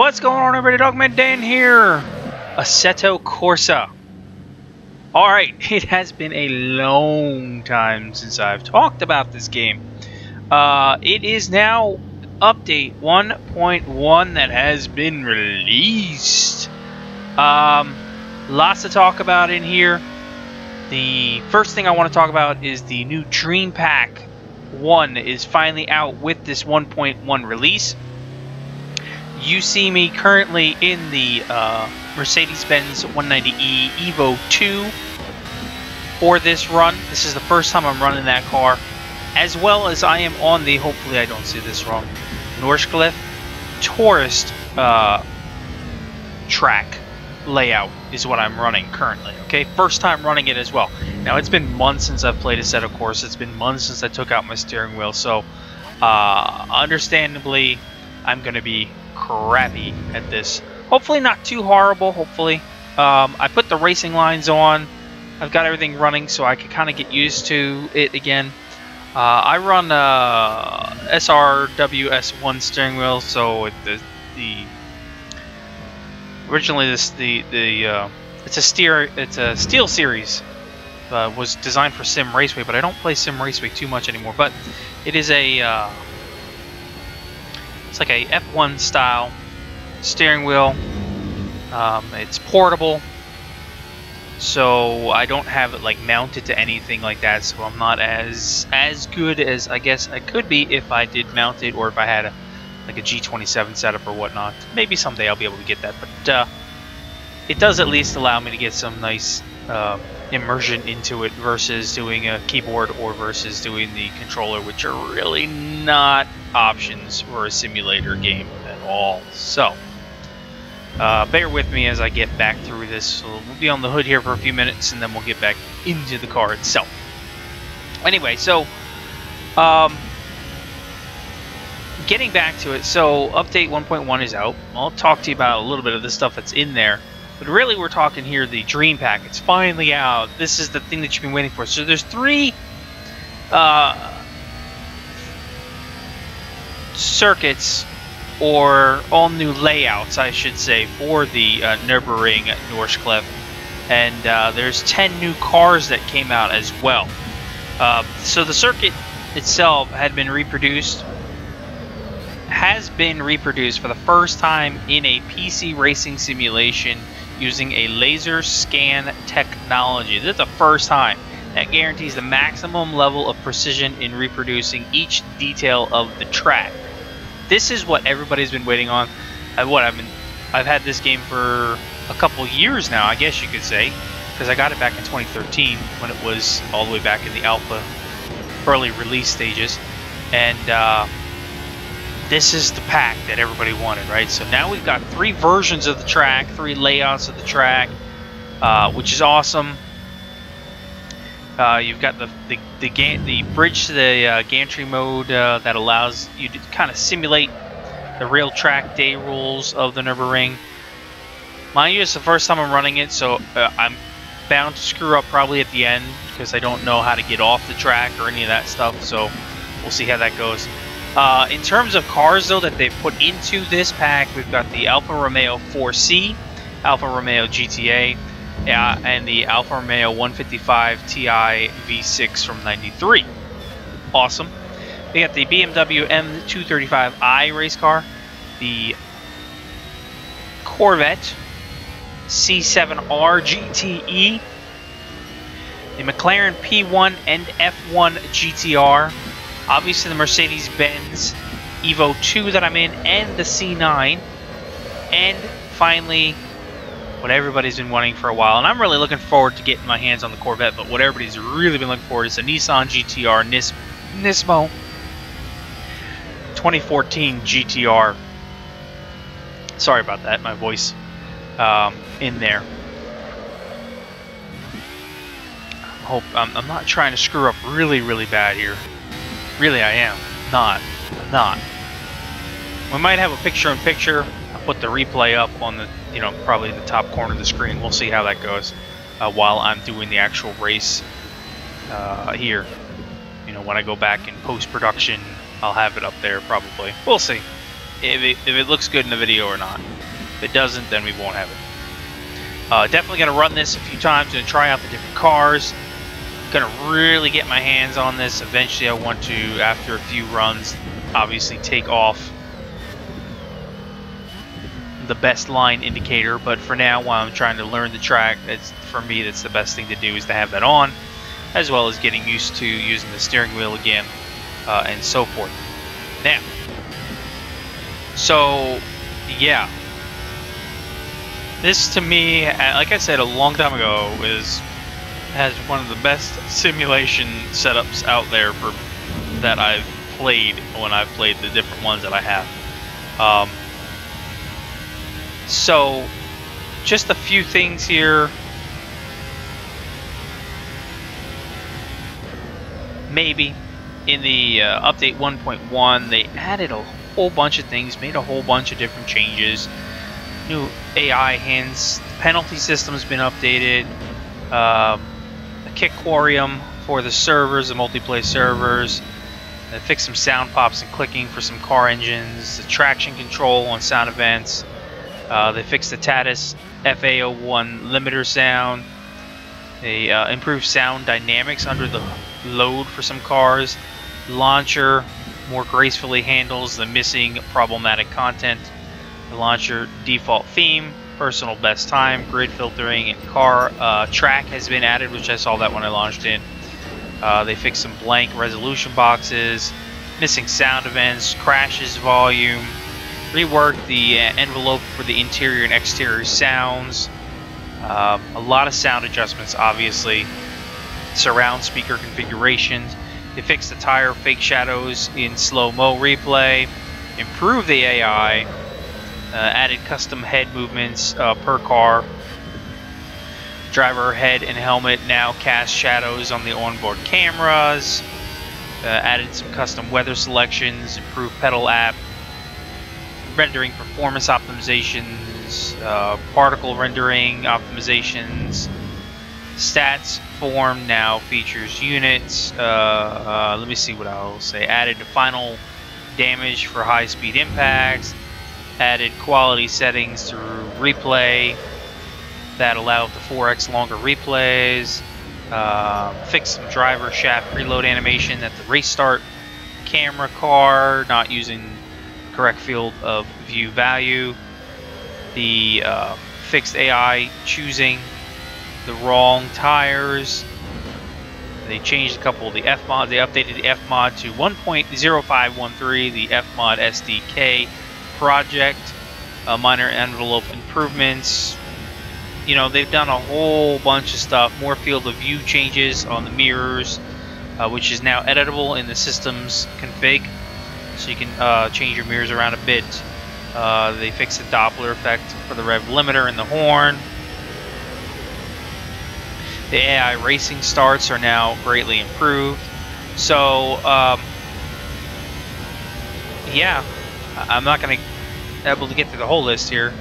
What's going on, everybody? Dogman Dan here. Assetto Corsa. Alright, it has been a long time since I've talked about this game. It is now update 1.1 that has been released. Lots to talk about in here. The first thing I want to talk about is the new Dream Pack 1 is finally out with this 1.1 release. You see me currently in the Mercedes-Benz 190e Evo 2 for this run. This is the first time I'm running that car, as well as I am on the, hopefully I don't say this wrong, Norskliff Tourist track layout is what I'm running currently. Okay, first time running it as well. Now it's been months since I've played Assetto Corsa. It's been months since I took out my steering wheel, so understandably I'm going to be crappy at this. Hopefully not too horrible, hopefully. I put the racing lines on. I've got everything running so I can kind of get used to it again. I run SRWS1 steering wheel, so originally it's a Steel Series. Was designed for Sim Raceway, but I don't play Sim Raceway too much anymore. But it is a it's like a F1 style steering wheel. It's portable, so I don't have it like mounted to anything like that. So I'm not as good as I guess I could be if I did mount it, or if I had like a G27 setup or whatnot. Maybe someday I'll be able to get that, but it does at least allow me to get some nice immersion into it versus doing a keyboard or versus doing the controller, which are really not options for a simulator game at all. So bear with me as I get back through this. So we'll be on the hood here for a few minutes and then we'll get back into the car itself. Anyway, so getting back to it, so update 1.1 is out. I'll talk to you about a little bit of the stuff that's in there. But really, we're talking here the Dream Pack. It's finally out. This is the thing that you've been waiting for. So there's three circuits, or all new layouts, I should say, for the Nürburgring at Norskliff. And there's 10 new cars that came out as well. So the circuit itself has been reproduced for the first time in a PC racing simulation using a laser scan technology. This is the first time. That guarantees the maximum level of precision in reproducing each detail of the track. This is what everybody's been waiting on. I've had this game for a couple years now, I guess you could say, because I got it back in 2013 when it was all the way back in the alpha early release stages. And this is the pack that everybody wanted, right? So now we've got 3 versions of the track, 3 layouts of the track, which is awesome. You've got the bridge to the gantry mode that allows you to kind of simulate the real track day rules of the Nürburgring. Mind you, it's the first time I'm running it, so I'm bound to screw up probably at the end because I don't know how to get off the track or any of that stuff. So we'll see how that goes. In terms of cars, though, that they've put into this pack, we've got the Alfa Romeo 4C, Alfa Romeo GTA, and the Alfa Romeo 155 Ti V6 from '93. Awesome. We got the BMW M235i race car, the Corvette C7R GTE, the McLaren P1 and F1 GTR, obviously the Mercedes-Benz Evo 2 that I'm in, and the C9, and finally what everybody's been wanting for a while, and I'm really looking forward to getting my hands on the Corvette, but what everybody's really been looking for is the Nissan GTR Nismo 2014 GTR. Sorry about that, my voice in there. I'm not trying to screw up really bad here. Really, I am. I'm not. We might have a picture-in-picture. I'll put the replay up on the, probably the top corner of the screen. We'll see how that goes while I'm doing the actual race here. When I go back in post-production, I'll have it up there probably. We'll see if it looks good in the video or not. If it doesn't, then we won't have it. Definitely going to run this a few times and try out the different cars. Going to really get my hands on this. Eventually I want to, after a few runs, obviously take off the best line indicator, but for now, while I'm trying to learn the track, for me that's the best thing to do, is to have that on, as well as getting used to using the steering wheel again, and so forth. Now, so yeah, this to me, like I said a long time ago, has one of the best simulation setups out there that I've played when I've played the different ones that I have. So, just a few things here. Maybe in the update 1.1, they added a whole bunch of things, made a whole bunch of different changes. New AI hands penalty system's been updated. A kick quarium for the servers, the multiplayer servers. They fixed some sound pops and clicking for some car engines. The traction control on sound events. They fixed the TATIS FA01 limiter sound. They improved sound dynamics under the load for some cars. Launcher more gracefully handles the missing problematic content. The launcher default theme, personal best time, grid filtering, and car track has been added, which I saw that when I launched in. They fixed some blank resolution boxes, missing sound events, crashes volume. Reworked the envelope for the interior and exterior sounds. A lot of sound adjustments, obviously. Surround speaker configurations. They fixed the tire fake shadows in slow-mo replay. Improved the AI. Added custom head movements per car. Driver head and helmet now cast shadows on the onboard cameras. Added some custom weather selections. Improved pedal app. Rendering performance optimizations, particle rendering optimizations, stats form now features units. Let me see what else. They added the final damage for high-speed impacts, added quality settings to replay that allow up to 4x longer replays, fixed some driver shaft preload animation at the race start camera car, not using correct field of view value. The fixed AI choosing the wrong tires. They changed a couple of the F mods. They updated the F mod to 1.0513, the F mod SDK project. Minor envelope improvements. You know, they've done a whole bunch of stuff. More field of view changes on the mirrors, which is now editable in the system's config. So you can change your mirrors around a bit. They fixed the Doppler effect for the rev limiter and the horn. The AI racing starts are now greatly improved. So, yeah, I'm not going to be able to get through the whole list here.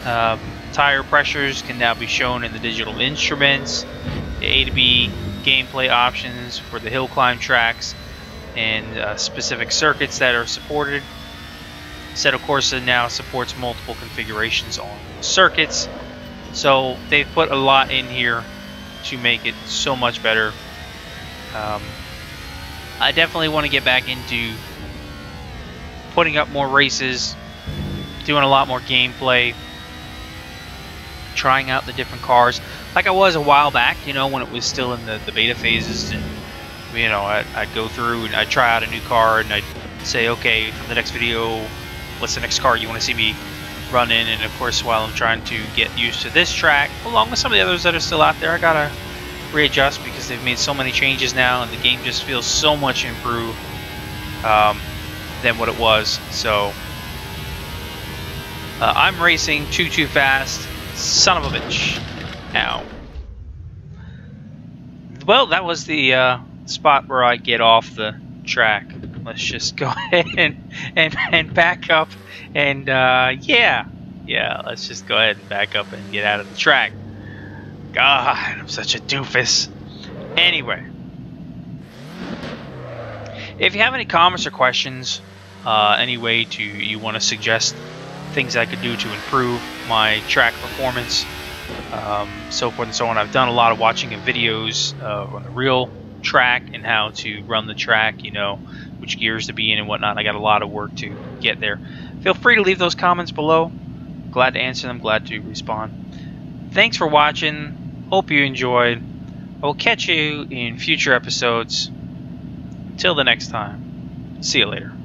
Tire pressures can now be shown in the digital instruments. The A to B gameplay options for the hill climb tracks and specific circuits that are supported. Assetto Corsa now supports multiple configurations on circuits, so they've put a lot in here to make it so much better. I definitely want to get back into putting up more races, doing a lot more gameplay, trying out the different cars like I was a while back, you know, when it was still in the beta phases. And you know, I'd go through and I'd try out a new car and I'd say, okay, for the next video, what's the next car you want to see me run in? And of course, while I'm trying to get used to this track, along with some of the others that are still out there, I gotta readjust because they've made so many changes now and the game just feels so much improved than what it was. So I'm racing too fast, son of a bitch. Ow. Well, that was the spot where I get off the track. Let's just go ahead and back up and yeah, let's just go ahead and back up and get out of the track. God, I'm such a doofus. Anyway, if you have any comments or questions, any way you want to suggest things I could do to improve my track performance, so forth and so on. I've done a lot of watching of videos on the real track and how to run the track, you know, which gears to be in and whatnot. I got a lot of work to get there. Feel free to leave those comments below. Glad to answer them, glad to respond. Thanks for watching. Hope you enjoyed. I'll catch you in future episodes. Until the next time, see you later.